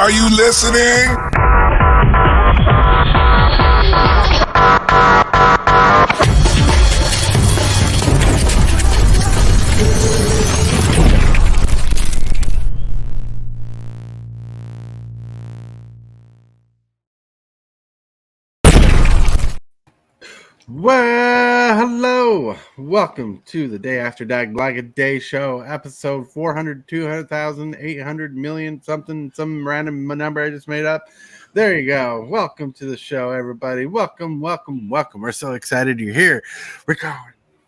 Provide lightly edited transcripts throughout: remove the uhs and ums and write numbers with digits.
Are you listening? Well, hello. Welcome to the Day After Dag Like a Day show, episode 400, 200,000, 800 million, something, some random number I just made up. There you go. Welcome to the show, everybody. Welcome, welcome, welcome. We're so excited you're here. We're going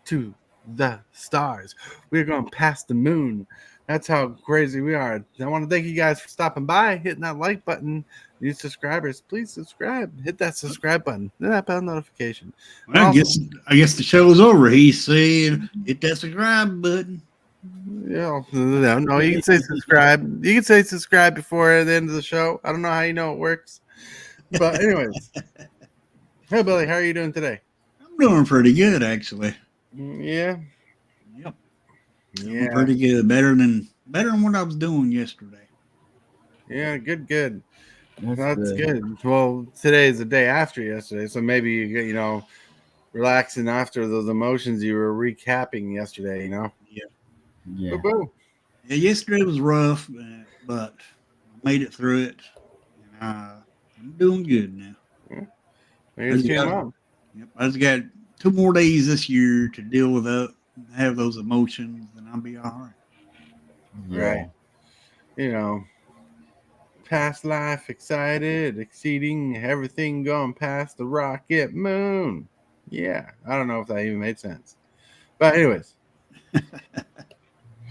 to the stars. We're going past the moon. That's how crazy we are. I want to thank you guys for stopping by, hitting that like button. New subscribers, please subscribe. Hit that subscribe button. Hit that bell notification. Well, I guess the show's over. He's saying hit that subscribe button. Yeah, no, you can say subscribe. You can say subscribe before the end of the show. I don't know how you know it works, but anyways. Hey, Billy, how are you doing today? I'm doing pretty good, actually. Yeah. Yep. Yeah. Pretty good. Better than what I was doing yesterday. Yeah, good. That's good. Well, today is the day after yesterday, so maybe you know, relaxing after those emotions you were recapping yesterday. You know. Yeah. Boo-boo. Yeah. Yesterday was rough, but I made it through it. And, I'm doing good now. Yeah. I just got 2 more days this year to deal with that, have those emotions, and I'll be all right. Yeah. Right. You know. Past life, excited, exceeding everything, going past the rocket moon. Yeah, I don't know if that even made sense, but anyways,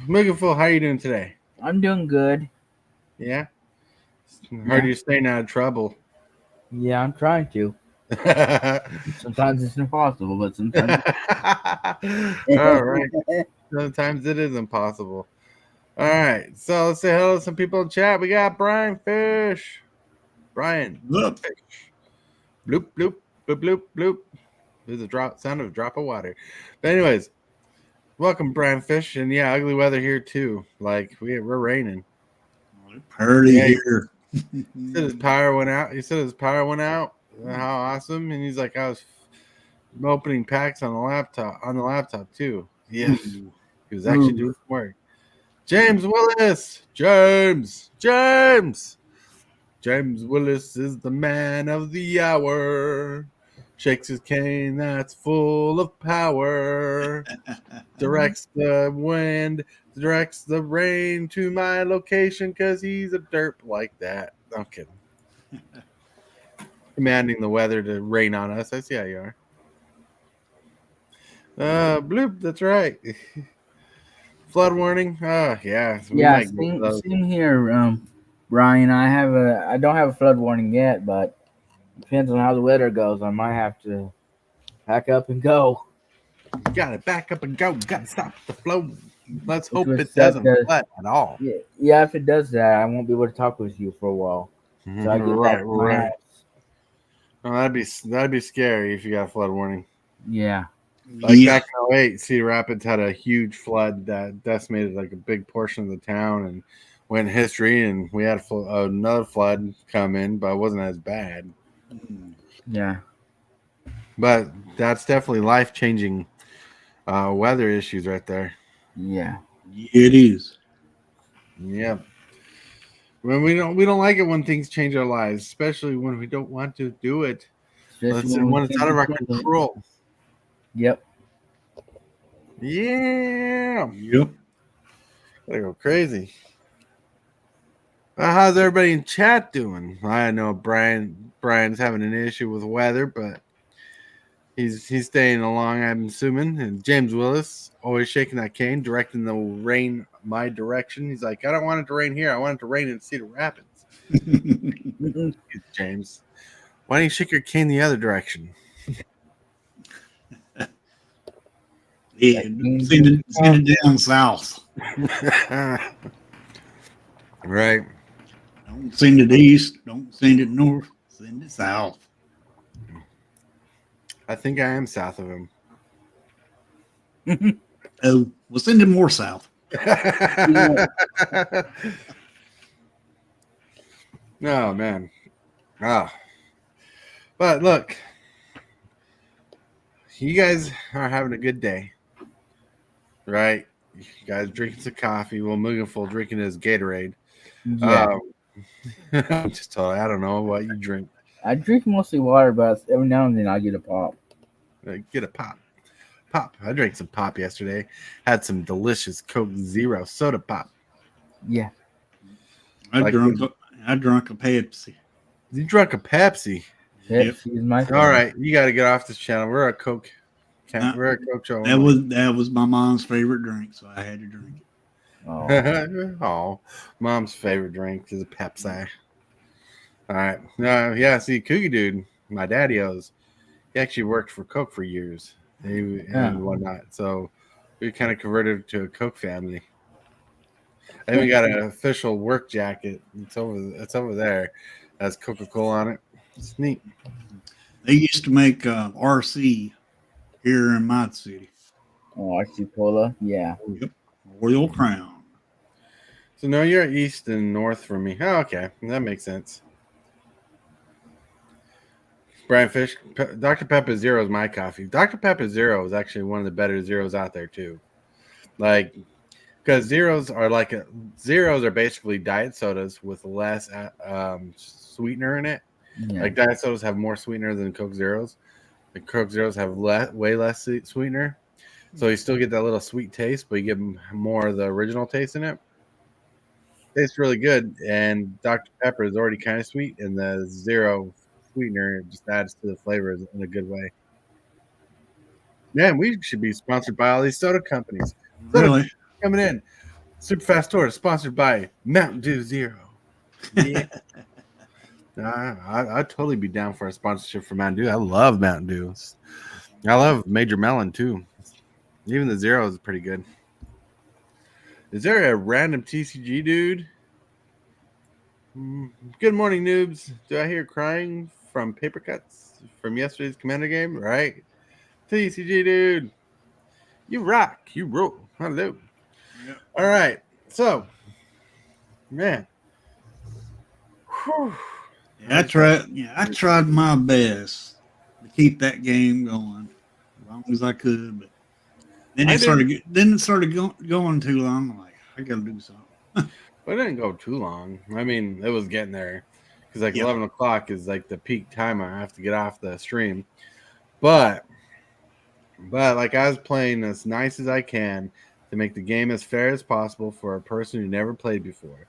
Meganful, how are you doing today? I'm doing good. Yeah, heard you're staying out of trouble. Yeah, I'm trying to. Sometimes it's impossible, but sometimes. All right, sometimes it is impossible. All right, so let's say hello to some people in chat. We got Brian Fish. Brian. Look. Bloop, bloop, bloop, bloop, bloop. There's a sound of a drop of water. But anyways, welcome, Brian Fish. And yeah, ugly weather here too. Like we're raining. Party here. He said his power went out. How awesome. And he's like, I was opening packs on the laptop too. Yeah. He was actually doing some work. James Willis. James Willis is the man of the hour. Shakes his cane that's full of power. Directs the wind, directs the rain to my location because he's a derp like that. I'm kidding. Commanding the weather to rain on us. I see how you are. Bloop, that's right. Flood warning. Yeah. Yeah, same here, Brian. I don't have a flood warning yet, but depends on how the weather goes. I might have to pack up and go. You gotta back up and go. You gotta stop the flow. Let's hope it doesn't flood at all. Yeah, if it does that, I won't be able to talk with you for a while. Mm-hmm. So I get right. Oh, that'd be scary if you got a flood warning. Yeah. Like back in 08, Cedar Rapids had a huge flood that decimated like a big portion of the town and went in history. And we had another flood come in, but it wasn't as bad. Yeah. But that's definitely life-changing weather issues right there. Yeah. It is. Yeah. When we don't like it when things change our lives, especially when we don't want to do it. When it's out of our control. Yep. Yeah. Yep. Gotta go crazy. How's everybody in chat doing? I know Brian's having an issue with weather, but he's staying along, I'm assuming. And James Willis, always shaking that cane, directing the rain my direction. He's like, I don't want it to rain here. I want it to rain in Cedar Rapids. James, why don't you shake your cane the other direction? Yeah, send it down south. Right. Don't send it east. Don't send it north. Send it south. I think I am south of him. Oh, we'll send it more south. Oh man. Ah. But look, you guys are having a good day, right? You guys drinking some coffee. Well, Mugenful drinking his Gatorade. Yeah, Just tell I don't know what you drink. I drink mostly water, but every now and then I get a pop. Get a pop. Pop. I drank some pop yesterday. Had some delicious Coke Zero soda pop. Yeah, I Like drunk. I drunk a Pepsi. you drank a Pepsi. Yep. Pepsi is my All favorite. right, you got to get off this channel. We're a Coke. Uh, We're a Coke show. that was my mom's favorite drink, so I had to drink it. Oh, Oh, mom's favorite drink is a Pepsi. All right. Yeah, see, Cookie Dude, my daddy owes. He actually worked for Coke for years and whatnot. So we kind of converted to a Coke family. I even got an official work jacket. It's over there. It has Coca-Cola on it. It's neat. They used to make RC here in my city. oh, Archipola. Yeah. Yep. Royal Crown. So no, you're east and north from me. Oh, okay. That makes sense. Brian Fish, Dr. Pepper Zero is my coffee. Dr. Pepper Zero is actually one of the better zeros out there too. Like, because zeros are basically diet sodas with less sweetener in it. Yeah. Like diet sodas have more sweetener than Coke Zeros. The Coke Zeros have way less sweetener, so you still get that little sweet taste, but you get more of the original taste in it. Tastes really good, and Dr. Pepper is already kind of sweet, and the zero sweetener just adds to the flavors in a good way. Man, we should be sponsored by all these soda companies. Soda Really? coming in. Super Fast Tour sponsored by Mountain Dew Zero. Yeah. I'd totally be down for a sponsorship for Mountain Dew. I love Mountain Dew. I love Major Melon too. Even the Zero is pretty good. Is there a random TCG dude? Good morning, noobs. Do I hear crying from paper cuts from yesterday's Commander game? Right. TCG dude. You rock. You roll. Hello. Yep. All right. So, man. Whew. I tried my best to keep that game going as long as I could, but then it started going too long. I'm like, I gotta do something. But it didn't go too long. I mean, it was getting there because like Yep. 11 o'clock is like the peak time I have to get off the stream. But like I was playing as nice as I can to make the game as fair as possible for a person who never played before.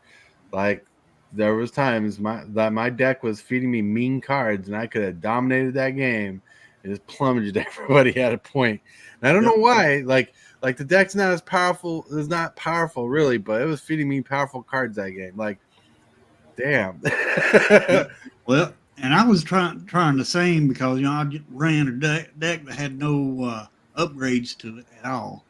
Like there was times that my deck was feeding me mean cards and I could have dominated that game and just plummeted everybody at a point. And I don't know why. Like the deck's not as powerful. It's not powerful really, but it was feeding me powerful cards that game. Like, damn. Well, and I was trying the same because I just ran a deck that had no upgrades to it at all.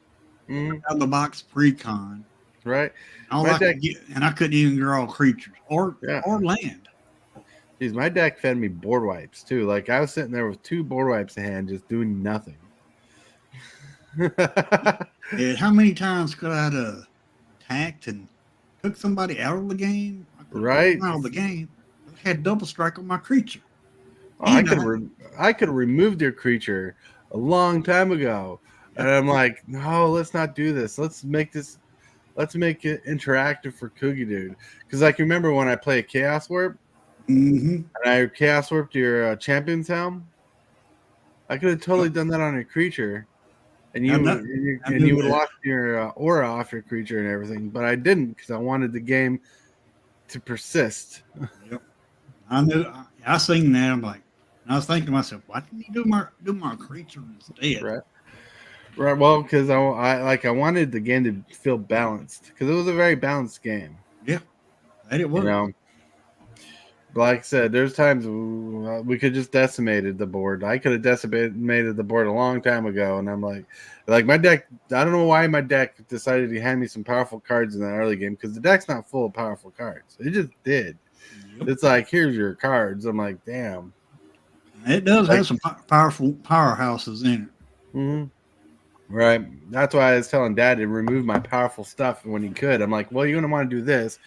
Mhm. Out of the box precon. Right? All My I deck- could get, and I couldn't even draw creatures or land. Jeez, my deck fed me board wipes too. Like I was sitting there with 2 board wipes in hand, just doing nothing. And how many times could I have attacked and took somebody out of the game? Right. Out of the game. I had double strike on my creature. Oh, I could have removed your creature a long time ago. And I'm like, no, let's not do this. Let's make it interactive for Cookie Dude. Because like remember when I played Chaos Warp Mm-hmm. and I Chaos Warped your Champion's Helm? I could have totally done that on your creature. And you would lock your aura off your creature and everything, but I didn't because I wanted the game to persist. Yep. I knew. I seen that. I'm like, and I was thinking to myself, why didn't he do my creature instead? Right. Well, because I wanted the game to feel balanced because it was a very balanced game. Yeah, that it was. You know, but like I said, there's times we could just decimated the board. I could have decimated the board a long time ago, and I'm like my deck. I don't know why my deck decided to hand me some powerful cards in the early game because the deck's not full of powerful cards. It just did. Yep. It's like here's your cards. I'm like, damn. It does have some powerful powerhouses in it. Mm-hmm. Right. That's why I was telling Dad to remove my powerful stuff when he could. I'm like, well, you're gonna want to do this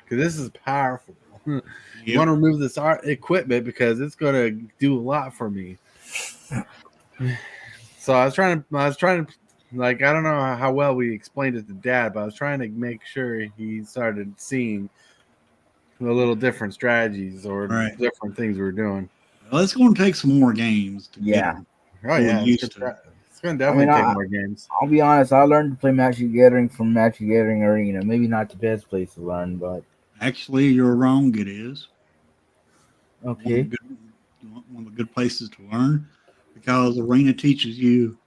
because this is powerful. You want to remove this equipment because it's going to do a lot for me. So I was trying to, like, I don't know how well we explained it to Dad, but I was trying to make sure he started seeing the little different strategies or different things we were doing. Well, it's going to take some more games to get them. Oh yeah, used to. It's going to definitely take more games. I'll be honest. I learned to play Magic the Gathering from Magic the Gathering Arena. Maybe not the best place to learn, but actually, you're wrong. It is. Okay. One of the good places to learn, because Arena teaches you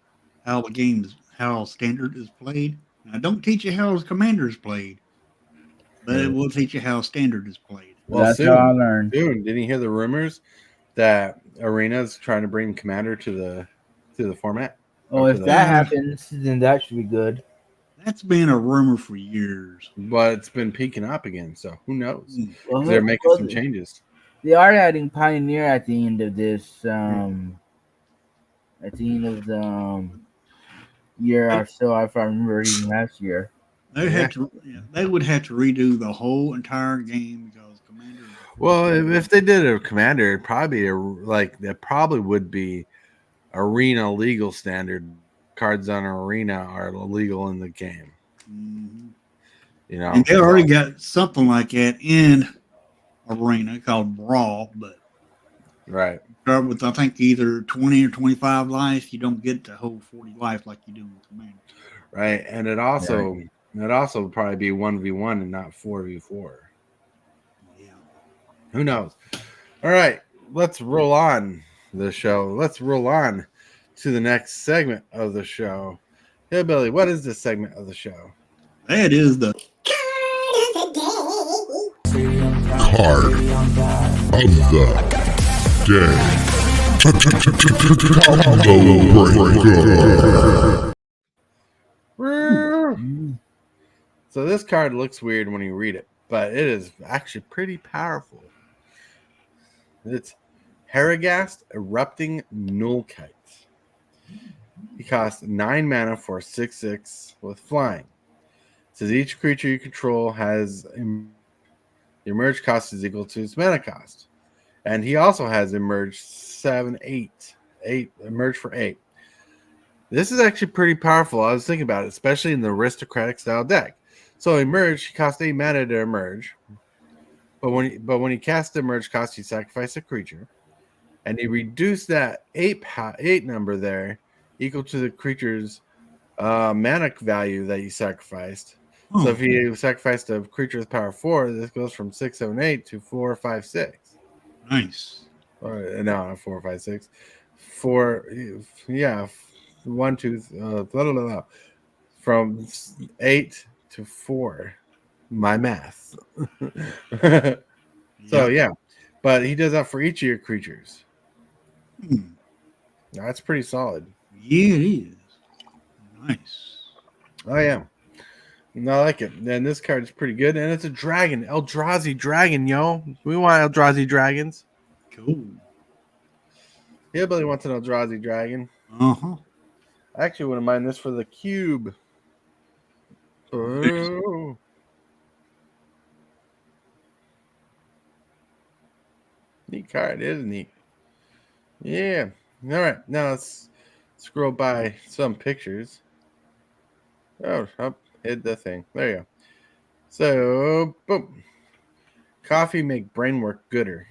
how the game is, how Standard is played. Now, don't teach you how Commander is played, but it will teach you how Standard is played. Well, that's how I learned. Soon, didn't you hear the rumors that Arena is trying to bring Commander to the format? Oh, if that happens, then that should be good. That's been a rumor for years, but it's been peaking up again. So who knows? Well, they're making some changes. They are adding Pioneer at the end of this. At the end of the year or so, if I remember reading last year. They they would have to redo the whole entire game because Commander. Well, if they did a Commander, it'd probably be that probably would be Arena legal standard. Cards on Arena are illegal in the game. Mm-hmm. You know, and they already got something like that in Arena called Brawl, but right. Start with I think either 20 or 25 life. You don't get the whole 40 life like you do in Commander. Right, and it also would probably be 1v1 and not 4v4. Yeah. Who knows? All right, let's roll on the show. Let's roll on to the next segment of the show. Hey, Billy, what is this segment of the show? That is the card of the day. So this card looks weird when you read it, but it is actually pretty powerful. It's Harrogast Erupting Nullkite. He costs 9 mana for 6/6 with flying. It says each creature you control has the emerge cost is equal to its mana cost. And he also has emerge 8 emerge for 8. This is actually pretty powerful. I was thinking about it, especially in the aristocratic style deck. So emerge, he costs 8 mana to emerge. But when he casts the emerge cost, you sacrifice a creature. And you reduce that 8 number there equal to the creature's mana value that you sacrificed. So if you sacrificed a creature with power 4, this goes from 6, 7, 8 to 4, 5, 6. Nice. Or no, not 4, 5, 6. 4, yeah, 1, 2, blah, blah, blah, from 8 to 4. My math. So yeah, but he does that for each of your creatures. That's pretty solid. Yeah, it is. Nice. Oh yeah. I like it. And this card is pretty good. And it's a dragon. Eldrazi dragon, yo. We want Eldrazi dragons. Cool. Yeah, Billy wants an Eldrazi dragon. Uh-huh. I actually wouldn't mind this for the cube. Oh. Neat card, isn't it? Yeah. All right. Now let's scroll by some pictures. Oh, hit the thing. There you go. So, boom. Coffee make brain work gooder.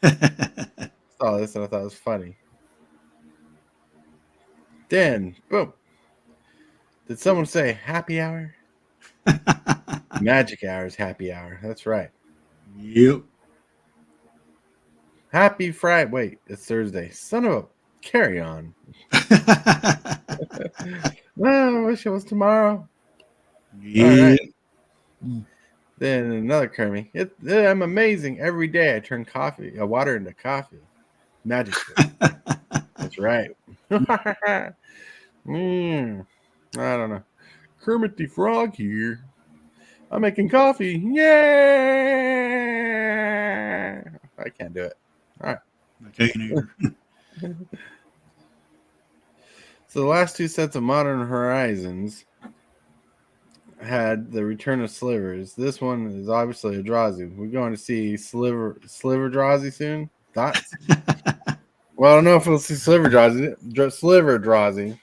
Saw this and I thought it was funny. Then, boom. Did someone say happy hour? Magic hour is happy hour. That's right. Yep. Happy Friday. Wait, it's Thursday. Son of a carry on. Well, I wish it was tomorrow. Yeah. Right. Then another Kermie. I'm amazing. Every day I turn water into coffee. Magic. That's right. I don't know. Kermit the Frog here. I'm making coffee. Yeah. I can't do it. All right. I can't either. So the last two sets of Modern Horizons had the return of slivers. This one is obviously a Drazi. We're going to see sliver Drazi soon. Thoughts? Well, I don't know if we'll see sliver Drazi.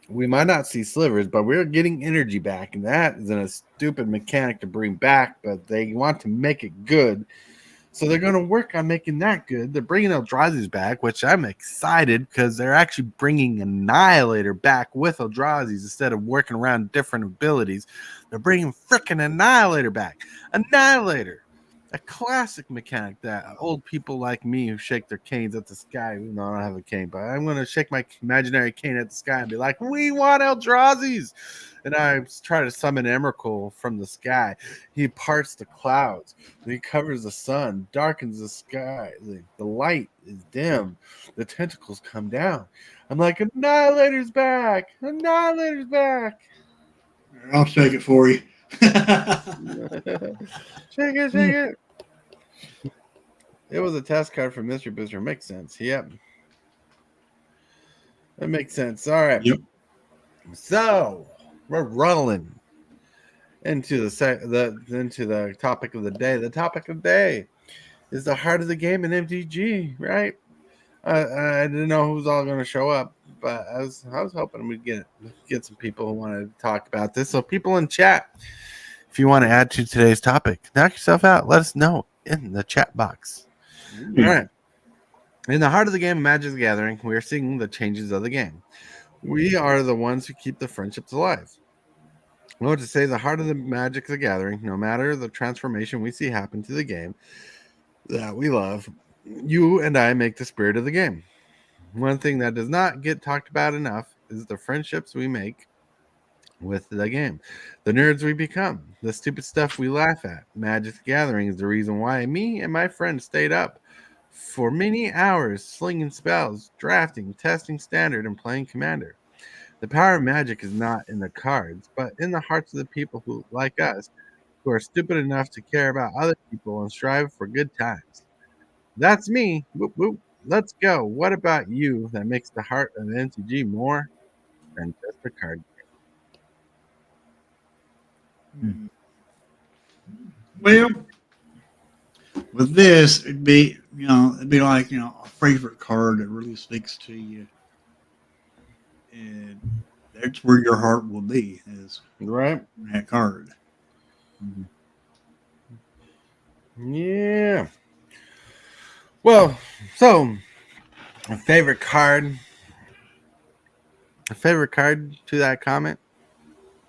We might not see slivers, but we're getting energy back, and that isn't a stupid mechanic to bring back, but they want to make it good. So they're going to work on making that good. They're bringing Eldrazi's back, which I'm excited because they're actually bringing Annihilator back with Eldrazi's instead of working around different abilities. They're bringing freaking Annihilator back. Annihilator, a classic mechanic that old people like me who shake their canes at the sky. Even though I don't have a cane, but I'm going to shake my imaginary cane at the sky and be like, "We want Eldrazi's!" And I try to summon Emrakul from the sky. He parts the clouds. He covers the sun, darkens the sky. The light is dim. The tentacles come down. I'm like, Annihilator's back. Annihilator's back. I'll shake it for you. Shake it, shake it. It was a test card for Mystery Booster. Makes sense. Yep. That makes sense. All right. Yep. So we're rolling into the topic of the day. The topic of the day is the heart of the game in MTG, right? I didn't know who's all going to show up, but I was hoping we'd get some people who wanted to talk about this. So people in chat, if you want to add to today's topic, knock yourself out. Let us know in the chat box. All right. In the heart of the game, Magic the Gathering, we are seeing the changes of the game. We are the ones who keep the friendships alive. I want to say the heart of the Magic the Gathering, no matter the transformation we see happen to the game that we love, you and I make the spirit of the game. One thing that does not get talked about enough is the friendships we make with the game, the nerds we become, the stupid stuff we laugh at. Magic the Gathering is the reason why me and my friends stayed up for many hours slinging spells, drafting, testing standard, and playing Commander. The power of Magic is not in the cards, but in the hearts of the people who, like us, who are stupid enough to care about other people and strive for good times. That's me. Whoop, whoop. Let's go. What about you that makes the heart of MTG more than just a card Well, with this, it'd be like a favorite card that really speaks to you, and that's where your heart will be is game? Right? that card. Yeah. Well, so a favorite card to that comment?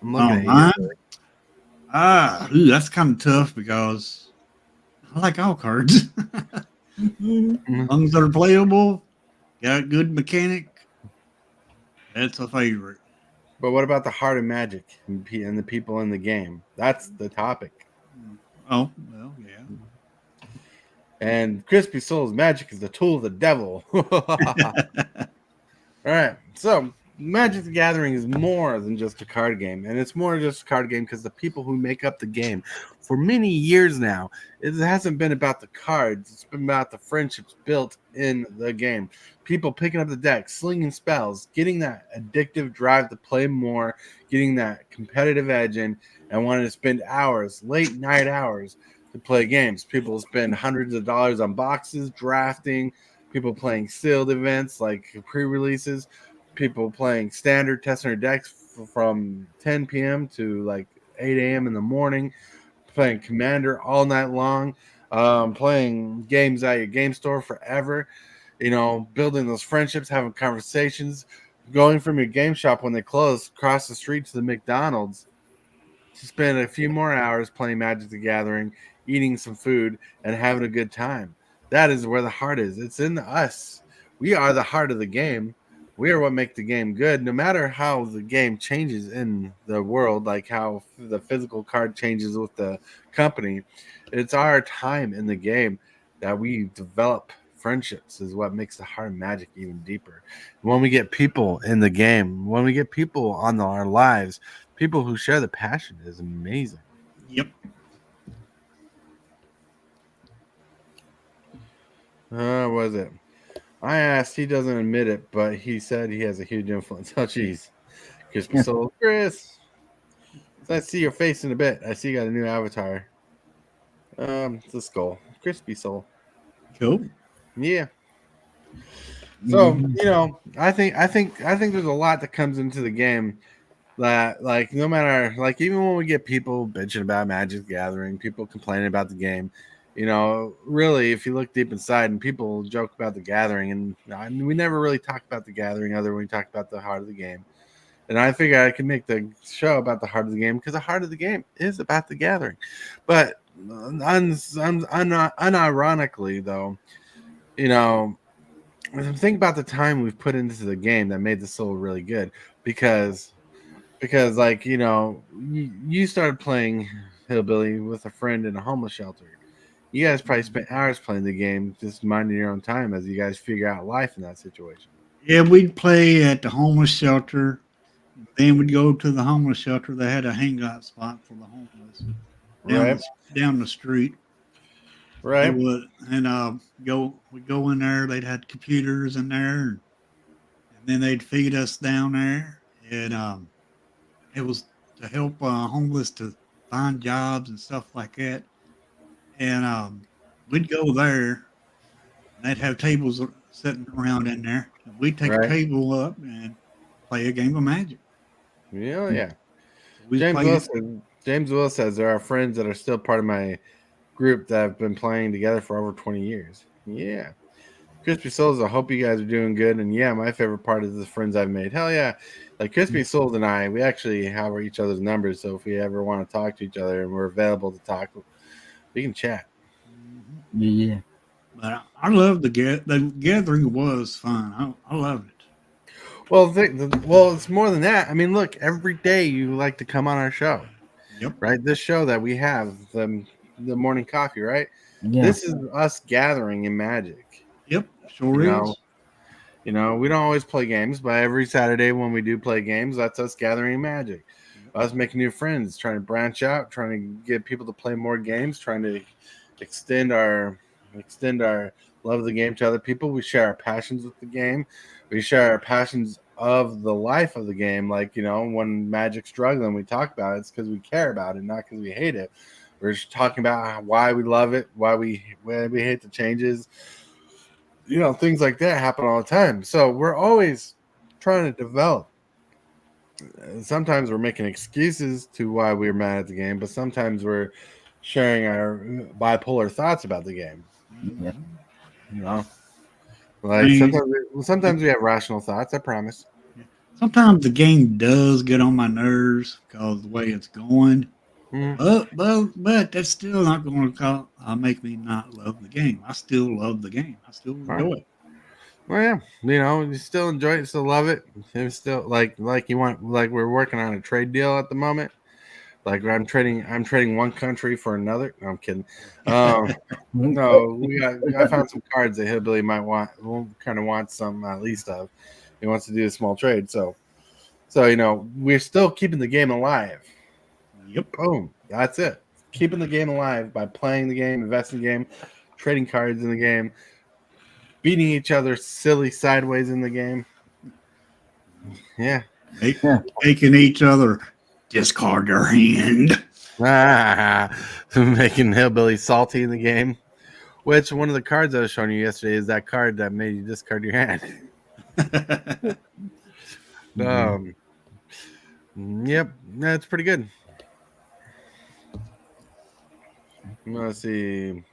I'm looking at Mine? you. That's kind of tough because I like all cards. As long as they're playable, got a good mechanic, that's a favorite. But what about the heart of Magic and the people in the game? That's the topic. Oh, well, yeah. And Crispy Souls Magic is the tool of the devil. All right. So Magic the Gathering is more than just a card game. And it's more than just a card game because the people who make up the game for many years now, it hasn't been about the cards. It's been about the friendships built in the game. People picking up the deck, slinging spells, getting that addictive drive to play more, getting that competitive edge in, and wanting to spend hours, late night hours, to play games. People spend hundreds of dollars on boxes, drafting, people playing sealed events like pre-releases, people playing standard, testing their decks from 10 p.m. to like 8 a.m. in the morning, playing Commander all night long, playing games at your game store forever, building those friendships, having conversations, going from your game shop when they close across the street to the McDonald's to spend a few more hours playing Magic the Gathering, eating some food, and having a good time. That is where the heart is. It's in us. We are the heart of the game. We are what make the game good. No matter how the game changes in the world, like how the physical card changes with the company, it's our time in the game that we develop friendships is what makes the heart of Magic even deeper. When we get people in the game, when we get people on our lives, people who share the passion is amazing. Yep. Was it? I asked. He doesn't admit it, but he said he has a huge influence. Oh, jeez. Crispy Soul Chris. So I see your face in a bit. I see you got a new avatar. It's a skull, crispy soul. Cool. Yeah. So Mhm. I think there's a lot that comes into the game that, like, no matter, like, even when we get people bitching about Magic the Gathering, people complaining about the game, really, if you look deep inside, and people joke about the Gathering, and we never really talk about the Gathering other than we talk about the heart of the game. And I figured I could make the show about the heart of the game because the heart of the game is about the Gathering. But unironically, though, you know, think about the time we've put into the game that made the soul really good because like you started playing Hillbilly with a friend in a homeless shelter. You guys probably spent hours playing the game, just minding your own time as you guys figure out life in that situation. Yeah, we'd play at the homeless shelter. Then we'd go to the homeless shelter. They had a hangout spot for the homeless down Right, down the street. It right, was, and we go in there. They'd had computers in there, and then they'd feed us down there. And it was to help homeless to find jobs and stuff like that. And we'd go there, and they'd have tables sitting around in there. And we'd take a right. table up and play a game of Magic. Yeah, yeah. So we James played. Wilson. James Will says there are friends that are still part of my group that have been playing together for over 20 years. Yeah. Crispy Souls, I hope you guys are doing good. And yeah, my favorite part is the friends I've made. Hell yeah. Like Crispy Souls and I, we actually have each other's numbers. So if we ever want to talk to each other and we're available to talk, we can chat. Mhm. Yeah. But I love the gathering was fun. I loved it. Well, well, it's more than that. I mean, look, every day you like to come on our show, Yep. right? This show that we have, the morning coffee, right? Yeah. This is us gathering in Magic. Yep. You Sure know, is. we don't always play games, but every Saturday when we do play games, that's us gathering in Magic. Yep. Us making new friends, trying to branch out, trying to get people to play more games, trying to extend our love of the game to other people. We share our passions with the game. We share our passions of the life of the game. Like, when Magic's struggling, we talk about it. It's because we care about it, not because we hate it. We're just talking about why we love it, why we hate the changes. Things like that happen all the time. So we're always trying to develop. Sometimes we're making excuses to why we're mad at the game, but sometimes we're sharing our bipolar thoughts about the game. Yeah. Mhm. You know, I like mean, sometimes we have rational thoughts. I promise. yeah. Sometimes the game does get on my nerves because the way it's going. Mhm. But that's still not going to make me not love the game. I still love the game. I still All right. enjoy it. Well, yeah, you still enjoy it, still love it. It's still like you want, like we're working on a trade deal at the moment. Like I'm trading one country for another. No, I'm kidding. Um, no, I found some cards that Hillbilly might want. Kind of wants some at least of. He wants to do a small trade, so we're still keeping the game alive. Yep. Boom. That's it. Keeping the game alive by playing the game, investing in the game, trading cards in the game, beating each other silly sideways in the game. Yeah. Make, Yeah. making each other discard their hand. Making Hillbilly salty in the game. Which one of the cards I was showing you yesterday is that card that made you discard your hand. Yeah. Um, yep, that's pretty good. Let's see.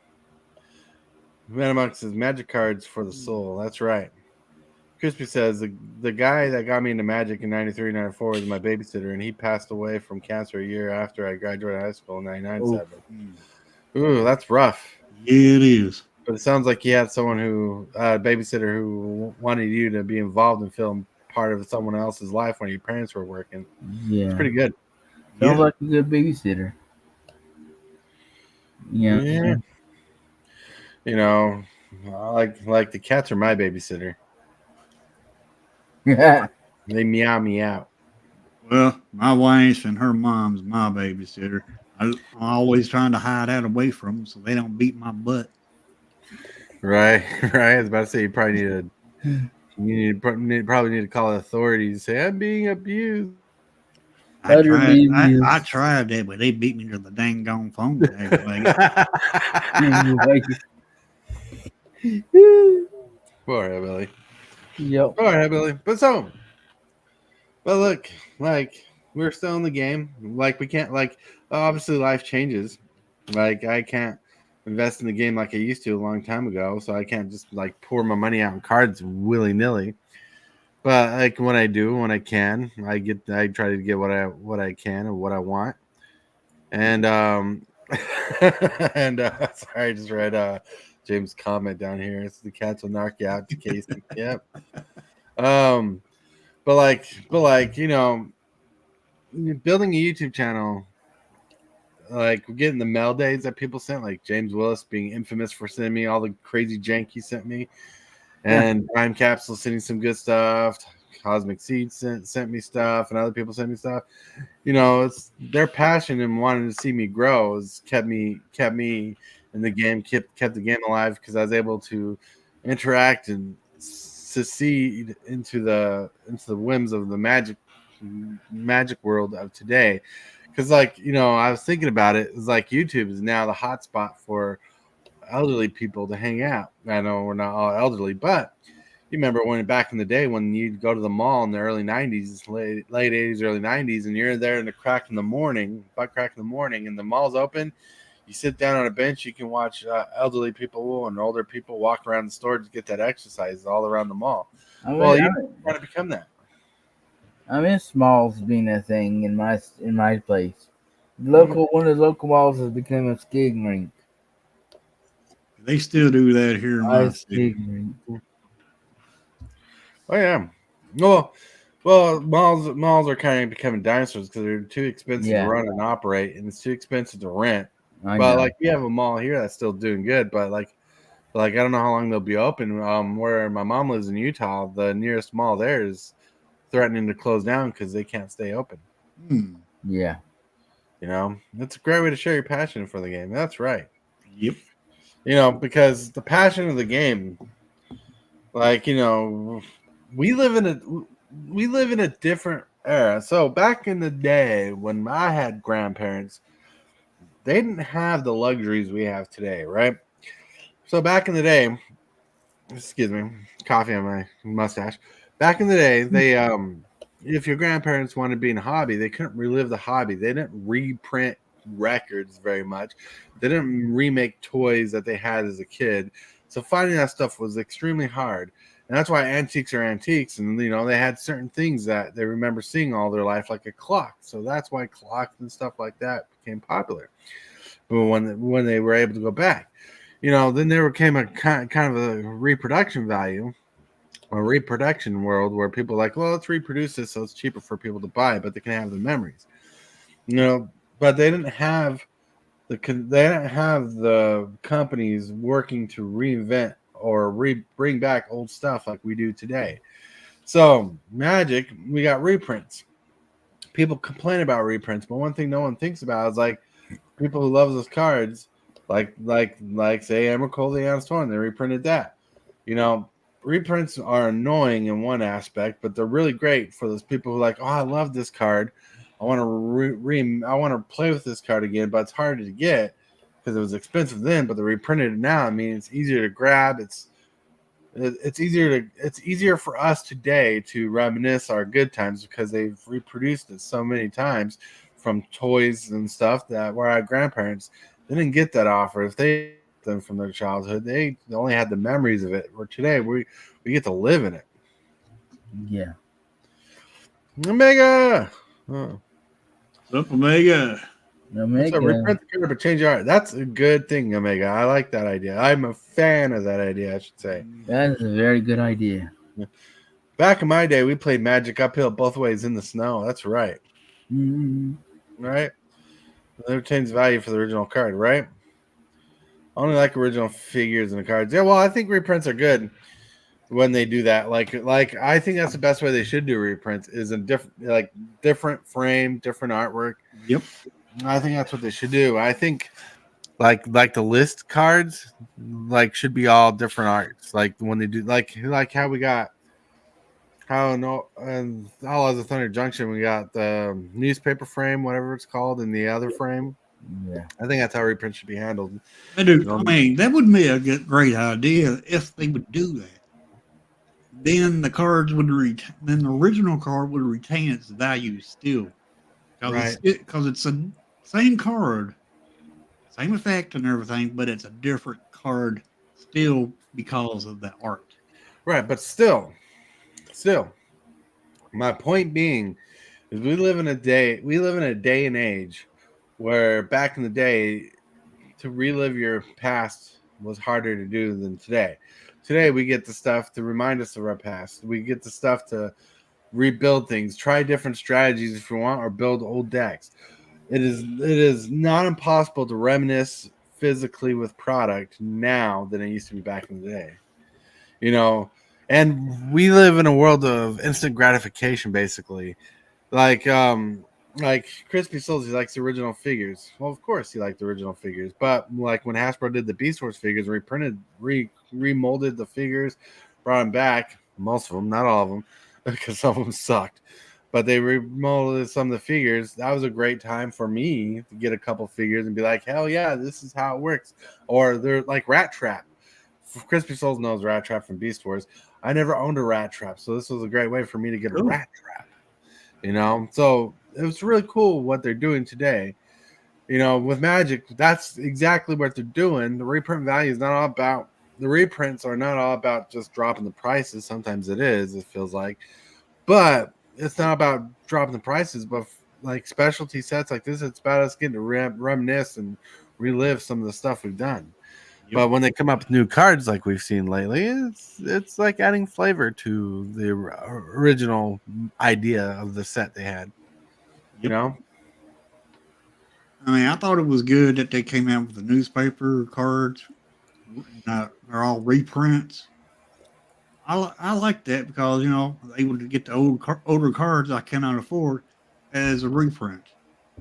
Venomux says magic cards for the soul. That's right. Crispy says the guy that got me into Magic in 93, 94 was my babysitter, and he passed away from cancer a year after I graduated high school in 99, Oh. sadly. Ooh, that's rough. It is. But it sounds like you had someone babysitter who wanted you to be involved and feel part of someone else's life when your parents were working. It's Yeah. pretty good. Sounds Yeah. like a good babysitter. Yeah. Yeah. You know, like the cats are my babysitter. Yeah. They meow me out. Well, my wife and her mom's my babysitter. I'm always trying to hide out away from them so they don't beat my butt. Right, right. I was about to say you probably probably need to call the authorities and say I'm being abused. Utterly I used. tried that, but they beat me to the dang gone phone. Anyway. Poor Hillbilly. Yep. Poor Hillbilly. But look, like we're still in the game. Like we can't obviously life changes. Like I can't invest in the game like I used to a long time ago, so I can't just like pour my money out in cards willy nilly. But like when I do, when I can, I try to get what I can and what I want. And and sorry, I just read James' comment down here. It's the cats will knock you out to Casey. Yep. Um, but building a YouTube channel, like we're getting the mail days that people sent, like James Willis being infamous for sending me all the crazy jank he sent me, and Time Capsule sending some good stuff. Cosmic Seed sent me stuff, and other people sent me stuff. It's their passion and wanting to see me grow has kept me in the game, kept the game alive because I was able to interact and succeed into the whims of the magic world of today. Because I was thinking about it. It's like YouTube is now the hotspot for elderly people to hang out. I know we're not all elderly, but you remember when back in the day when you'd go to the mall in the early 90s, late 80s, early 90s, and you're there in the butt crack in the morning, and the mall's open. You sit down on a bench, you can watch elderly people and older people walk around the store to get that exercise all around the mall. You want to become that. I miss malls being a thing in my place. One of the local malls has become a skating rink. They still do that here in my city. Oh yeah. Well, malls are kind of becoming dinosaurs because they're too expensive to run and operate, and it's too expensive to rent. But we have a mall here that's still doing good, but I don't know how long they'll be open. Where my mom lives in Utah, the nearest mall there is threatening to close down because they can't stay open. Yeah. It's a great way to show your passion for the game. That's right. Yep. Because the passion of the game, we live in a different era. So back in the day when I had grandparents, they didn't have the luxuries we have today, right? So back in the day, excuse me, coffee on my mustache. Back in the day, they if your grandparents wanted to be in a hobby, they couldn't relive the hobby. They didn't reprint records very much. They didn't remake toys that they had as a kid. So finding that stuff was extremely hard. And that's why antiques are antiques. And, they had certain things that they remember seeing all their life, like a clock. So that's why clocks and stuff like that became popular. But when they were able to go back, then there came a kind of a reproduction value, a reproduction world where people are like, well, let's reproduce this so it's cheaper for people to buy, but they can have the memories. But they didn't have the companies working to reinvent or bring back old stuff like we do today. So Magic, we got reprints. People complain about reprints, but one thing no one thinks about is like people who love those cards, like say Emrakul the Aeon Storm, they reprinted that. Reprints are annoying in one aspect, but they're really great for those people who are like, oh, I love this card. I want to I want to play with this card again, but it's harder to get because it was expensive then. But they reprinted it now. I mean, it's easier to grab. It's easier for us today to reminisce our good times because they've reproduced it so many times from toys and stuff that where our grandparents they didn't get that offer. If they them from their childhood, they only had the memories of it. Where today we get to live in it. Yeah. Omega. Oh. What's up, Omega? So reprint the card but change art. That's a good thing, Omega. I like that idea. I'm a fan of that idea, I should say. That is a very good idea. Back in my day, we played Magic uphill both ways in the snow. That's right. Mm-hmm. Right? It retains value for the original card, right? I only like original figures and the cards. Yeah, well, I think reprints are good when they do that. Like I think that's the best way they should do reprints is a different frame, different artwork. Yep. I think that's what they should do. I think like the list cards should be all different arts. Like when they do like how we got how no and all as a Thunder Junction, we got the newspaper frame, whatever it's called, and the other frame. Yeah. I think that's how reprints should be handled. I do. I mean, that would be a great idea if they would do that. Then the cards would then the original card would retain its value still, Right. because it's the same card, same effect and everything, but it's a different card still because of the art. Right, but still, my point being is we live in a day and age where back in the day to relive your past was harder to do than today. Today we get the stuff to remind us of our past. We get the stuff to rebuild things, try different strategies if you want, or build old decks. It is not impossible to reminisce physically with product now than it used to be back in the day. You know, and we live in a world of instant gratification, basically. Like like Crispy Souls, he likes the original figures. Well, of course he liked the original figures, but like when Hasbro did the Beast Wars figures, remolded the figures, brought them back, most of them, not all of them, because some of them sucked. But they remolded some of the figures. That was a great time for me to get a couple figures and be like, hell yeah, this is how it works. Or they're like Rat Trap. Crispy Souls knows Rat Trap from Beast Wars. I never owned a Rat Trap, so this was a great way for me to get a Rat Trap. You know, so it was really cool what they're doing today. You know, with Magic, that's exactly what they're doing. The reprint value is not all about the reprints are not all about just dropping the prices. Sometimes it is, it feels like, but it's not about dropping the prices. But like specialty sets like this, it's about us getting to reminisce and relive some of the stuff we've done. But when they come up with new cards like we've seen lately, it's like adding flavor to the original idea of the set they had. You know? I mean, I thought it was good that they came out with the newspaper cards. They're all reprints. I like that because I'm able to get the older cards I cannot afford as a reprint.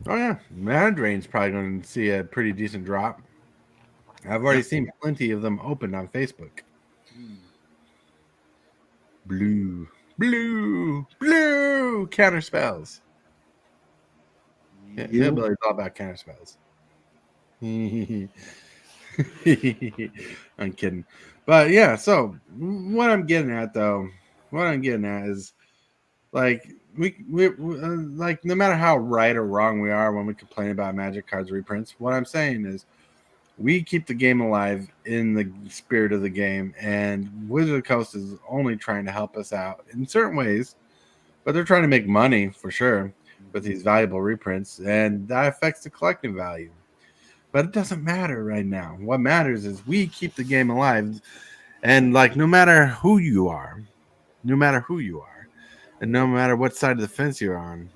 Oh yeah, Mana Drain's probably going to see a pretty decent drop. I've already seen plenty of them open on Facebook. Blue counter spells. Yeah, Hillbilly's all about counter spells. I'm kidding, but yeah. So what I'm getting at is like we like no matter how right or wrong we are when we complain about Magic cards reprints, what I'm saying is we keep the game alive in the spirit of the game, and Wizard of the Coast is only trying to help us out in certain ways, but they're trying to make money for sure with these valuable reprints, and that affects the collective value. But it doesn't matter right now. What matters is we keep the game alive, and like no matter who you are, and no matter what side of the fence you're on,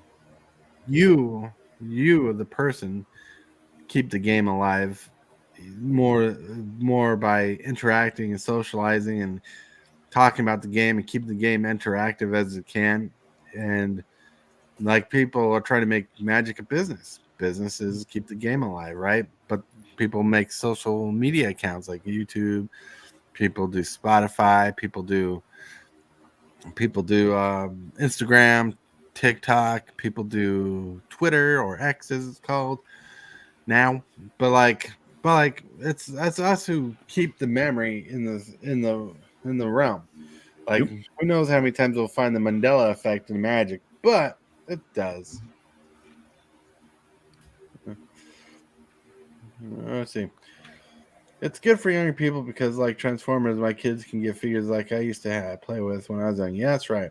you the person keep the game alive more by interacting and socializing and talking about the game and keep the game interactive as it can. And like people are trying to make Magic a business. Businesses keep the game alive, right? But people make social media accounts like YouTube. People do Spotify. People do Instagram, TikTok. People do Twitter or X as it's called now. But that's us who keep the memory in the realm. Like who knows how many times we'll find the Mandela effect in Magic, but it does. Let's see. It's good for younger people because, like Transformers, my kids can get figures like I used to play with when I was young. Yeah, that's right.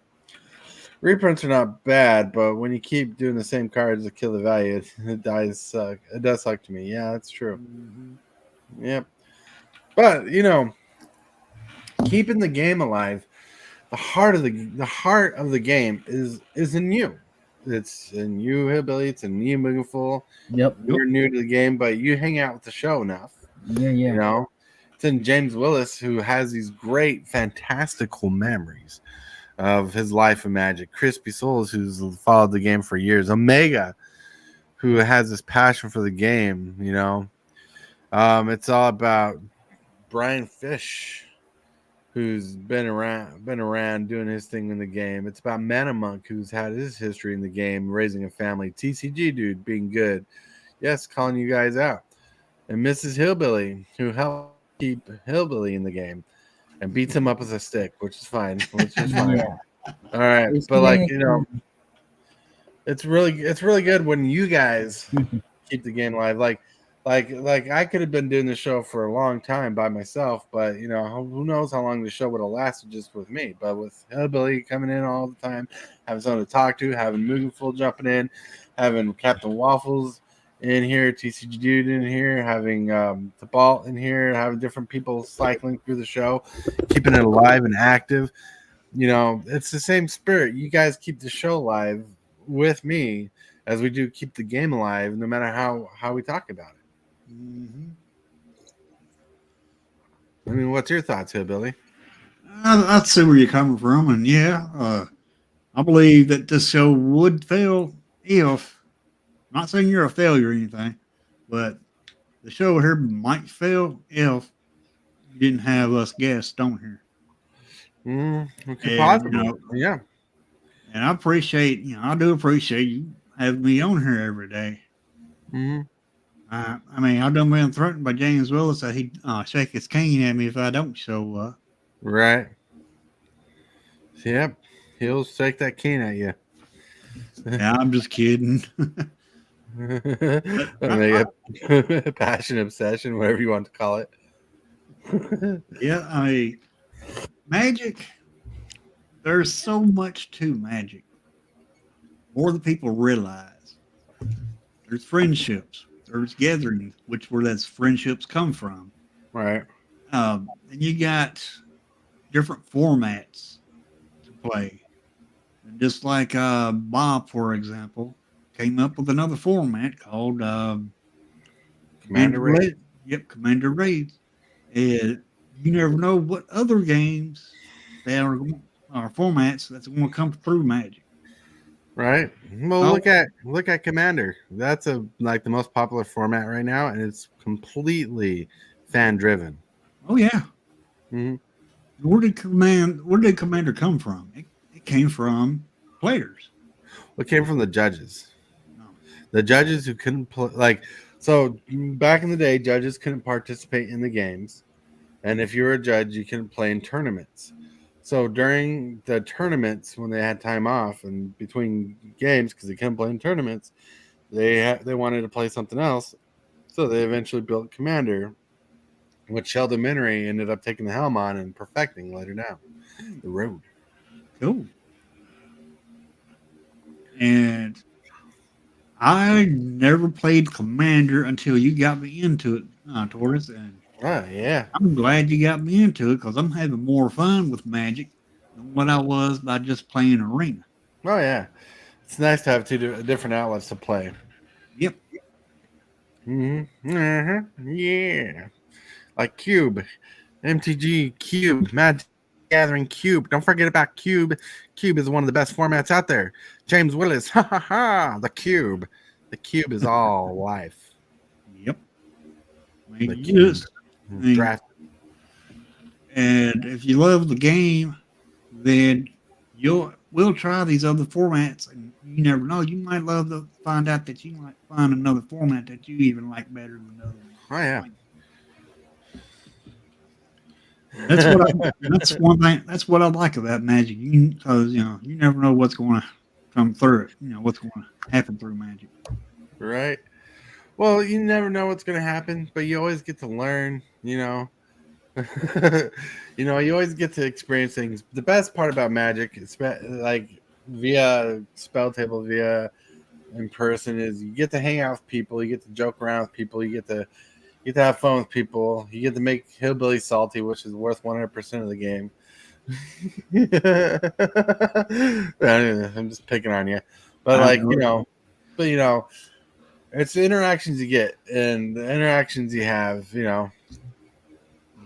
Reprints are not bad, but when you keep doing the same cards to kill the value, it does suck to me. Yeah, that's true. Yep. But keeping the game alive, the heart of the game is in you. It's in you, Hillbilly. It's in you, Meaningful. Yep. You're new to the game, but you hang out with the show enough. Yeah. It's in James Willis, who has these great, fantastical memories of his life of Magic. Crispy Souls, who's followed the game for years. Omega, who has this passion for the game. It's all about Brian Fish, who's been around doing his thing in the game. It's about Mana Monk, who's had his history in the game, raising a family. TCG dude being good. Yes, calling you guys out. And Mrs. Hillbilly, who helped keep Hillbilly in the game and beats him up with a stick, which is fine. Which is fine. Yeah. All right. It's But like, getting- it's really good when you guys keep the game alive. Like I could have been doing the show for a long time by myself, but who knows how long the show would have lasted just with me. But with Hillbilly coming in all the time, having someone to talk to, having Moogenful jumping in, having Captain Waffles in here, TCG Dude in here, having the Balt in here, having different people cycling through the show, keeping it alive and active. It's the same spirit. You guys keep the show alive with me as we do keep the game alive, no matter how we talk about it. Mm-hmm. I mean, what's your thoughts here, Billy? I see where you're coming from, and I believe that this show would fail if, I'm not saying you're a failure or anything, but the show here might fail if you didn't have us guests on here. Okay, And, possible. Yeah. And I appreciate, I do appreciate you having me on here every day. Mm-hmm. I mean, I've done been threatened by James Willis that he'd shake his cane at me if I don't show up. Right. Yep. He'll shake that cane at you. Yeah, I'm just kidding. Make a passion, obsession, whatever you want to call it. Yeah, I mean, Magic, there's so much to Magic. More than people realize. There's friendships. There's gatherings, where those friendships come from. Right. And you got different formats to play. And just like Bob, for example, came up with another format called Commander Raid. Yep, Commander Raid. And you never know what other games there are formats that's going to come through Magic. Right. Well, look at Commander. That's like the most popular format right now, and it's completely fan driven. Oh yeah. Mm-hmm. Where did Commander come from? It came from players. It came from the judges. No. The judges who couldn't play, so back in the day, judges couldn't participate in the games, and if you were a judge, you couldn't play in tournaments. So during the tournaments, when they had time off and between games, because they couldn't play in tournaments, they wanted to play something else. So they eventually built Commander, which Sheldon Minery ended up taking the helm on and perfecting later down the road. Cool. And I never played Commander until you got me into it, Taurus, and Yeah. I'm glad you got me into it because I'm having more fun with Magic than what I was by just playing Arena. Oh, yeah. It's nice to have two different outlets to play. Yep. Mm-hmm. Uh-huh. Yeah. Like Cube. MTG Cube. Magic Gathering Cube. Don't forget about Cube. Cube is one of the best formats out there. James Willis. Ha ha ha. The Cube. The Cube is all life. Yep. The Cube. Draft. And if you love the game, then we'll try these other formats, and you never know. You might love to find out that you might find another format that you even like better than the other one. Oh yeah. That's one thing. That's what I like about Magic. Because you never know what's going to come through it. What's going to happen through Magic. Right. Well, you never know what's going to happen, but you always get to learn. You always get to experience things. The best part about Magic, like via spell table, via in person, is you get to hang out with people, you get to joke around with people, you get to have fun with people, you get to make Hillbilly salty, which is worth 100% of the game. I'm just picking on you, but it's the interactions you get and the interactions you have.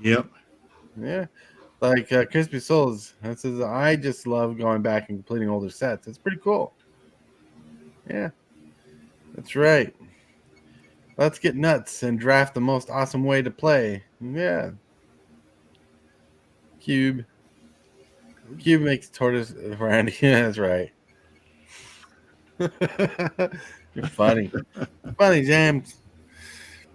Yep. Yeah. Like Crispy Souls, that says, I just love going back and completing older sets. It's pretty cool. Yeah. That's right. Let's get nuts and draft the most awesome way to play. Yeah. Cube. Cube makes tortoise Randy. Yeah, that's right. You're funny. Funny, James.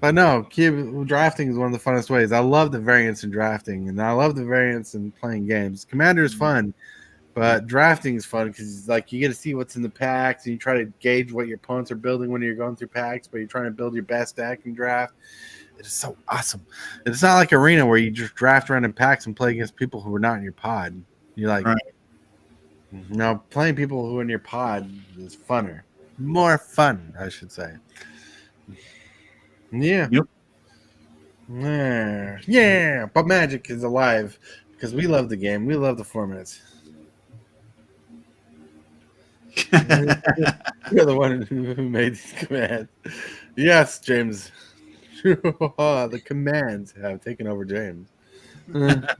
But no, cube drafting is one of the funnest ways. I love the variance in drafting, and I love the variance in playing games. Commander is fun, but drafting is fun because like you get to see what's in the packs, and you try to gauge what your opponents are building when you're going through packs. But you're trying to build your best deck in draft. It is so awesome. It's not like Arena where you just draft random packs and play against people who are not in your pod. You're like, Right. no, playing people who are in your pod is funner, more fun, I should say. Yeah. Yep. Yeah. But Magic is alive because we love the game. We love the formats. You're the one who made these commands. Yes, James. The commands have taken over James. But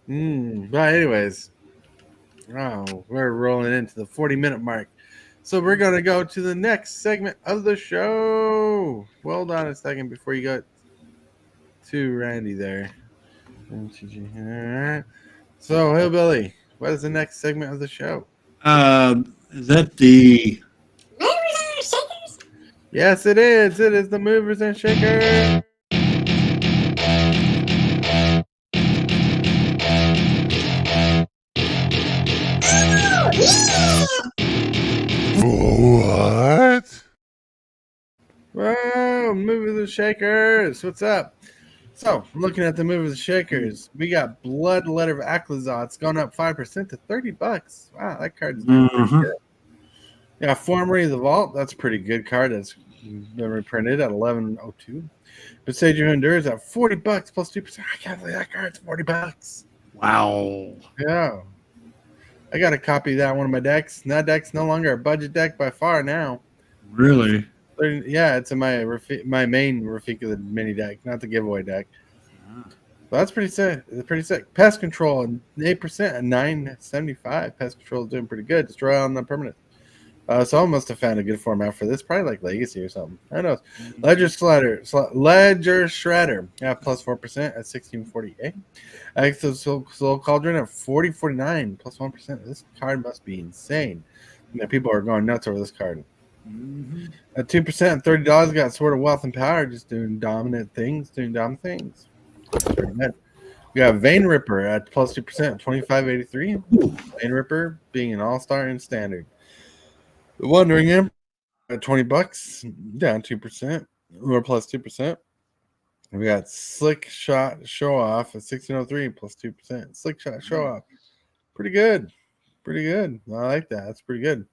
anyways, we're rolling into the 40-minute mark. So we're going to go to the next segment of the show. Hold on a second before you go to Randy there. So, Hillbilly, what is the next segment of the show? Is that the Yes, it is. It is the Movers and Shakers. What? Whoa, Movers and Shakers. What's up? So, looking at the Movers and Shakers, we got Blood Letter of Akhlazot. It's gone up 5% to $30. Wow, that card is doing pretty good. Yeah, Formery of the Vault. That's a pretty good card. That's been reprinted at 11.02. But Sage of Endures at $40 plus 2%. I can't believe that card's $40. wow? Yeah. I got a copy of that one of my decks. And that deck's no longer a budget deck by far now. Really? Yeah, it's in my main Rafika the mini deck, not the giveaway deck. So that's pretty sick. It's pretty sick. Pest Control, 8% at 9.75. Pest Control is doing pretty good. Destroy on the permanent. So I must have found a good format for this. Probably like Legacy or something. I don't know. Ledger Shredder. Yeah, plus 4% at 1648. Soul Cauldron at 40.49 plus 1%. This card must be insane. People are going nuts over this card. At 2% and $30, got Sword of Wealth and Power, just doing dominant things, doing dumb things. Pretty good. We got Vein Ripper at plus 2%, 25.83. Vein Ripper being an all-star in standard. The Wandering Imp at $20, down 2%, or plus 2%. We got Slick Shot Show Off at 1603 plus 2%. Slick Shot Show Off. Pretty good. Pretty good. I like that. That's pretty good.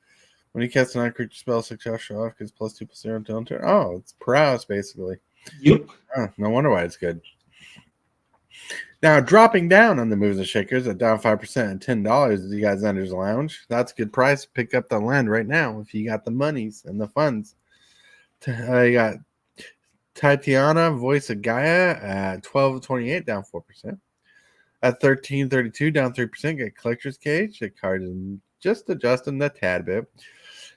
When you cast a non-creature spell, Slick Shot Show Off gets plus 2/+0 until end turn. Oh, it's prowess basically. Yep. Oh, no wonder why it's good. Now, dropping down on the Moves and Shakers at down 5% and $10 as you guys enter the lounge. That's a good price. Pick up the land right now if you got the monies and the funds. You got Tatiana, Voice of Gaia at 12.28, down 4%. At 13.32, down 3%. Get Collector's Cage. The card is just adjusting the tad bit.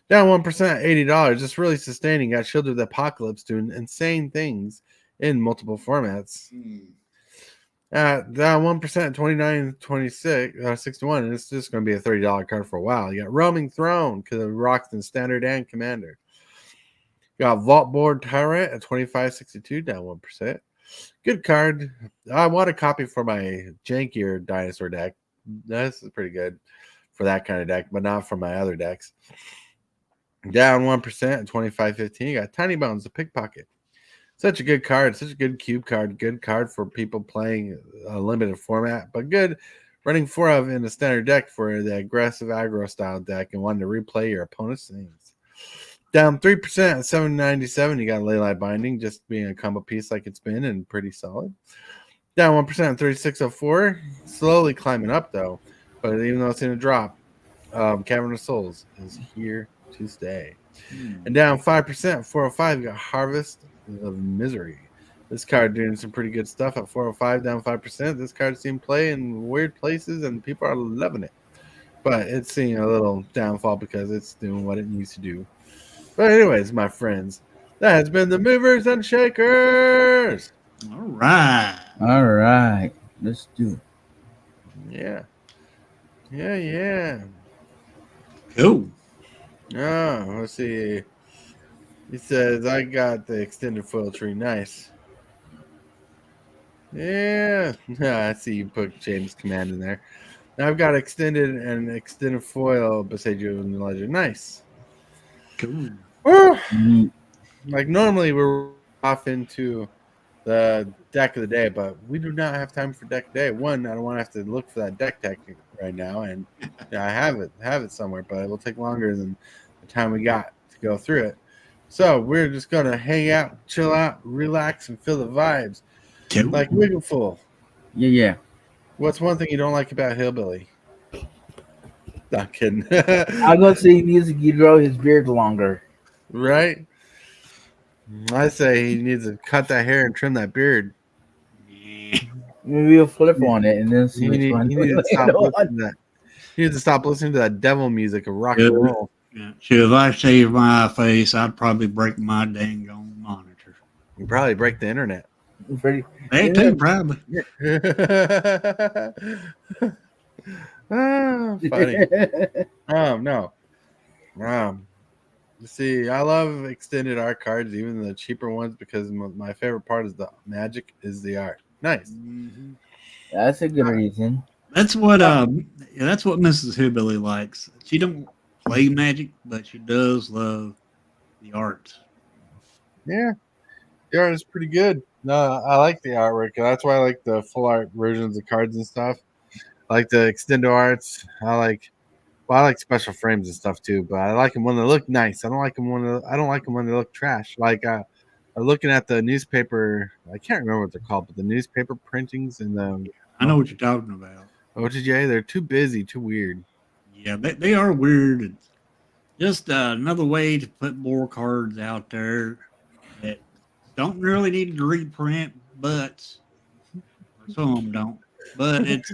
Down 1% at $80. Just really sustaining. Got Shield of the Apocalypse doing insane things in multiple formats. Down 1% at 29.26, 61, and it's just going to be a $30 card for a while. You got Roaming Throne because it rocks in Standard and Commander. You got Vault Board Tyrant at 25.62, down 1%. Good card. I want a copy for my jankier dinosaur deck. This is pretty good for that kind of deck, but not for my other decks. Down 1% at 25.15. You got Tiny Bones, the Pickpocket. Such a good card, such a good cube card, good card for people playing a limited format, but good running 4 of in a standard deck for the aggressive aggro style deck and wanting to replay your opponent's things. Down 3% at 7.97. You got Leyline Binding, just being a combo piece like it's been and pretty solid. Down 1% at 36.04. Slowly climbing up though, but even though it's in a drop, Cavern of Souls is here to stay. And down 5% at 405, you got Harvest of Misery. This card doing some pretty good stuff at 405, down 5%. This card seen play in weird places and people are loving it. But it's seeing a little downfall because it's doing what it needs to do. But anyways, my friends, that has been the Movers and Shakers. All right. All right, let's do it. Yeah. Yeah. Cool. Oh, let's see. He says, I got the extended foil tree. Nice. Yeah. I see you put James' command in there. Now I've got extended foil beside you in the legend. Nice. Cool. Woo! Neat. Like normally we're off into the deck of the day, but we do not have time for deck of the day. One, I don't want to have to look for that deck right now, and I have it somewhere, but it will take longer than the time we got to go through it. So we're just gonna hang out, chill out, relax, and feel the vibes. Cool. Like Wiggleful. Yeah. What's one thing you don't like about Hillbilly? Not kidding. I'm gonna say he needs to grow his beard longer. Right? I say he needs to cut that hair and trim that beard. Yeah. Maybe we'll flip on it and then see which one. He needs to stop listening to that. He needs to stop listening to that devil music of rock and roll. Yeah. Should I shave my face, I'd probably break my dang on monitor. You probably break the internet. Pretty. That too, probably. Funny. No. You see, I love extended art cards, even the cheaper ones, because my favorite part is the magic is the art. Nice. Mm-hmm. That's a good reason. That's what that's what Mrs. Hillbilly likes. She don't play Magic, but she does love the art. Yeah, the art is pretty good. No, I like the artwork. That's why I like the full art versions of cards and stuff. I like the extendo arts. I like special frames and stuff too, but I like them when they look nice. I don't like them when they look trash. Like I'm looking at the newspaper. I can't remember what they're called, but the newspaper printings and the I know what you're talking about. OTJ, they're too busy, too weird. Yeah, they are weird. It's just another way to put more cards out there that don't really need to reprint, but some of them don't. But it's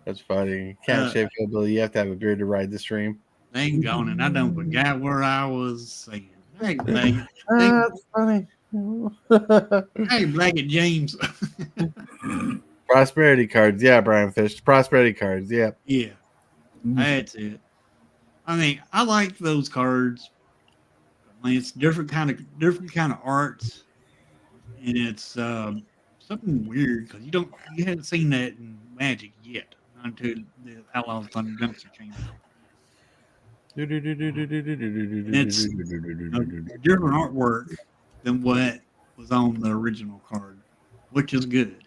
That's funny. Can't shave hillbilly. You have to have a beard to ride the stream. dang gone, and I don't forgot where I was saying. Hey, That's funny. hey, Blackett James. Prosperity cards, yeah, Brian Fish. Prosperity cards, yeah. Yeah, that's it. I mean, I like those cards. I mean, it's different kind of arts, and it's something weird because you haven't seen that in Magic yet until the Outlaws Thunder Junction came out. It's a different artwork than what was on the original card, which is good.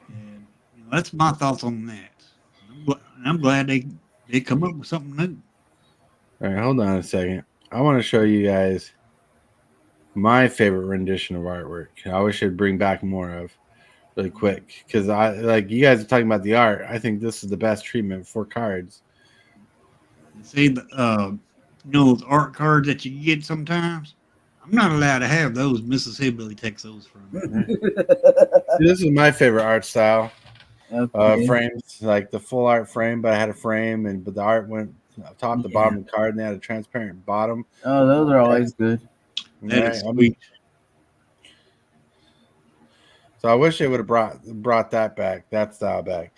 And that's my thoughts on that. I'm glad they come up with something new. All right, hold on a second. I want to show you guys my favorite rendition of artwork. I wish I'd bring back more of really quick because I like you guys are talking about the art. I think this is the best treatment for cards. See, those art cards that you get sometimes. I'm not allowed to have those. Mississippi takes those from me. This is my favorite art style. Okay. Frames like the full art frame, but I had a frame, but the art went top to bottom of the card, and they had a transparent bottom. Oh, those are always good. That is sweet. So I wish they would have brought that style back.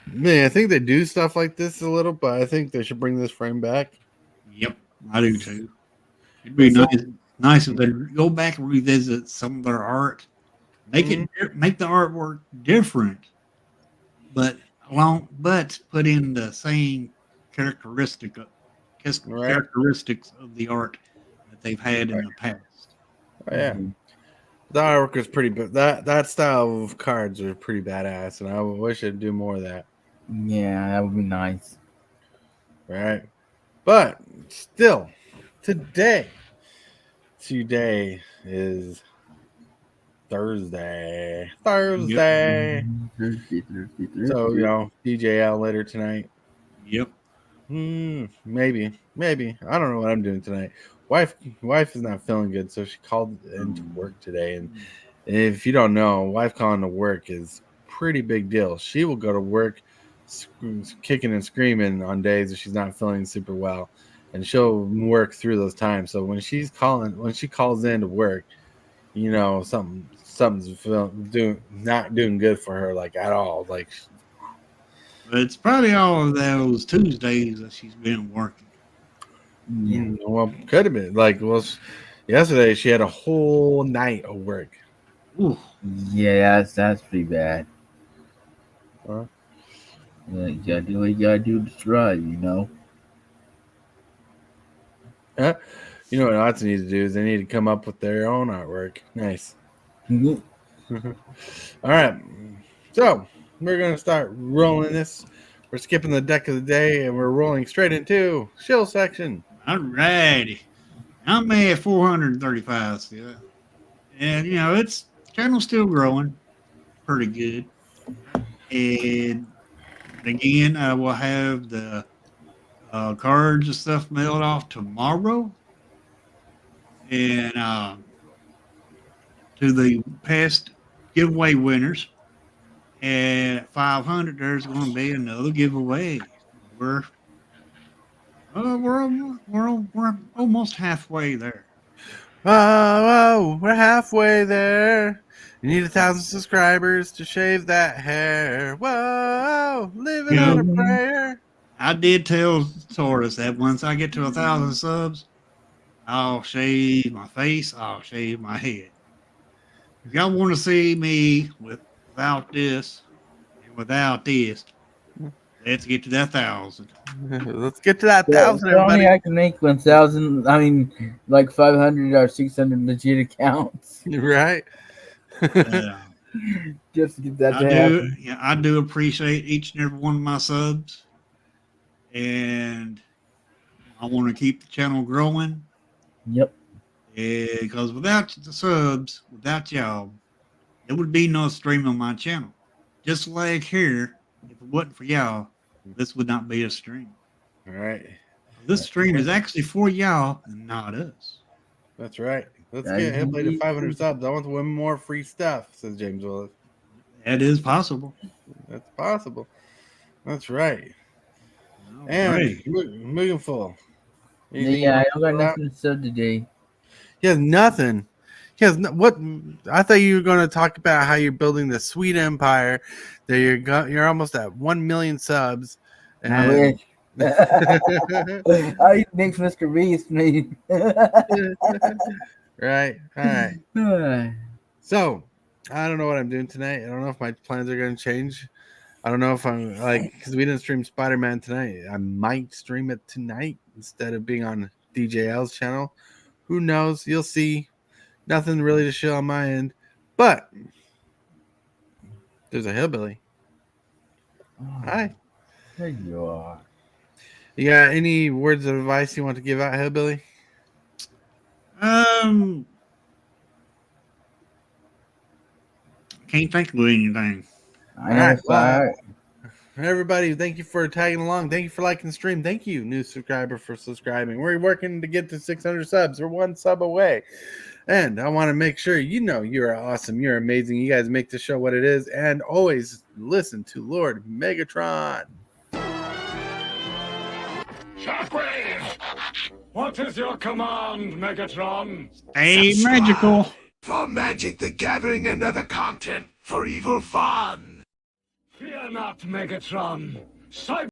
Man, I think they do stuff like this a little, but I think they should bring this frame back. Yep, I do too. It'd be nice if they go back and revisit some of their art, make the artwork different, but put in the same characteristics of the art that they've had in the past. Oh, yeah. The artwork is pretty, but that style of cards are pretty badass, and I wish they'd do more of that. Yeah, that would be nice. Right, but still, today is Thursday. Thursday. So DJL later tonight. Yep. Maybe. I don't know what I'm doing tonight. Wife is not feeling good, so she called into work today. And if you don't know, wife calling to work is pretty big deal. She will go to work kicking and screaming on days that she's not feeling super well, and she'll work through those times. So when she calls in to work, you know something's not doing good for her, like at all. Like, But it's probably all of those Tuesdays that she's been working. Yeah. well, could have been like, yesterday she had a whole night of work. Ooh. Yeah, that's pretty bad. Huh? Yeah, you gotta do what you gotta do to survive, you know. You know what lots need to do is they need to come up with their own artwork. Nice. Mhm. All right, so we're gonna start rolling this. We're skipping the deck of the day and we're rolling straight into shill section. Alrighty. I'm at 435 still. And, you know, it's channel's still growing pretty good. And again, I will have the cards and stuff mailed off tomorrow. And to the past giveaway winners. And at 500, there's going to be another giveaway. We're almost halfway there. Whoa, we're halfway there. You need 1,000 subscribers to shave that hair. Whoa, living You on a know, prayer. I did tell Taurus that once I get to 1,000 subs, I'll shave my face, I'll shave my head. If y'all want to see me without this and without this, let's get to that 1,000. Let's get to that Yeah, 1,000, if only everybody. I can make 1,000. I mean, like 500 or 600 legit accounts. Right? Just to get that to happen. I do appreciate each and every one of my subs, and I want to keep the channel growing. Yep. Because without the subs, without y'all, there would be no stream on my channel. Just like here, if it wasn't for y'all, this would not be a stream. All right. This stream is actually for y'all and not us. That's right. Let's That get is Hillbilly to indeed 500 true. subs. I want to win more free stuff, says James Willis. That is possible. That's possible. That's right. All And right. moving full. Anything you Yeah, I want don't to got throw out? nothing to say today. He has nothing. He has what? I thought you were going to talk about how you're building the sweet empire. That you're almost at 1 million subs. I And wish. I think Mr. Beast, me. right. All right. So I don't know what I'm doing tonight. I don't know if my plans are going to change. I don't know if I'm because we didn't stream Spider-Man tonight. I might stream it tonight instead of being on DJL's channel. Who knows? You'll see. Nothing really to show on my end, but there's a hillbilly. Hi. There you are. You got any words of advice you want to give out, hillbilly? Can't think of anything. I know. Alright, well, Well, everybody, thank you for tagging along. Thank you for liking the stream. Thank you, new subscriber, for subscribing. We're working to get to 600 subs. We're one sub away. And I want to make sure you know you're awesome. You're amazing. You guys make the show what it is. And always listen to Lord Megatron. Shockwave! What is your command, Megatron? Hey, magical. For Magic the Gathering and other content for evil fun. Fear not, Megatron. Cyber